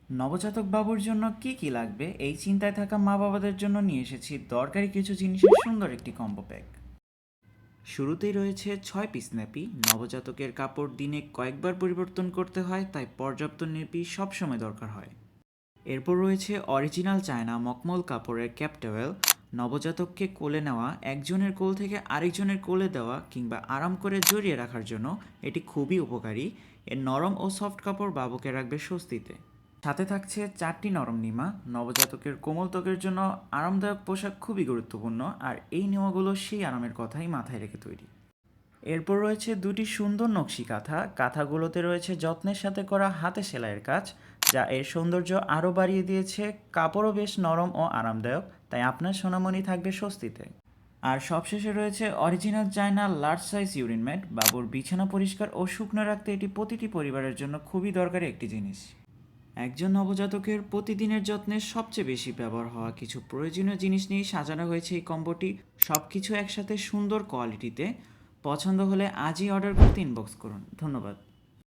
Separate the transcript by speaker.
Speaker 1: নবজাতক বাবুর জন্য কি কি লাগবে এই চিন্তায় থাকা মা বাবাদের জন্য নিয়ে এসেছি দরকারি কিছু জিনিসের সুন্দর একটি কম্বো প্যাক। শুরুতেই রয়েছে 6 পিস নেপি। নবজাতকের কাপড় দিনে কয়েকবার পরিবর্তন করতে হয়, তাই পর্যাপ্ত নেপি সবসময় দরকার হয়। এরপর রয়েছে অরিজিনাল চায়না মখমল কাপড়ের ক্যাপ টাওয়েল। নবজাতককে কোলে নেওয়া, একজনের কোল থেকে আরেকজনের কোলে দেওয়া কিংবা আরাম করে জড়িয়ে রাখার জন্য এটি খুবই উপকারী। এর নরম ও সফট কাপড় বাবুকে রাখবে স্বস্তিতে। সাথে থাকছে 4টি নরম নিমা। নবজাতকের কোমল ত্বকের জন্য আরামদায়ক পোশাক খুবই গুরুত্বপূর্ণ, আর এই নিমাগুলো সেই আরামের কথাই মাথায় রেখে তৈরি। এরপর রয়েছে 2টি সুন্দর নকশি কাঁথা। কাঁথাগুলোতে রয়েছে যত্নের সাথে করা হাতে সেলাইয়ের কাজ, যা এর সৌন্দর্য আরও বাড়িয়ে দিয়েছে। কাপড়ও বেশ নরম ও আরামদায়ক, তাই আপনার সোনামণি থাকবে স্বস্তিতে। আর সবশেষে রয়েছে original China large size urine mat. বাবুর বিছানা পরিষ্কার ও শুকনো রাখতে এটি প্রতিটি পরিবারের জন্য খুবই দরকারি একটি জিনিস। একজন নবজাতকের প্রতিদিনের যত্নে সবচেয়ে বেশি ব্যবহার হওয়া কিছু প্রয়োজনীয় জিনিস নিয়ে সাজানো হয়েছে এই কম্বোটি। সব কিছু একসাথে সুন্দর কোয়ালিটিতে। পছন্দ হলে আজই অর্ডার করতে ইনবক্স করুন। ধন্যবাদ।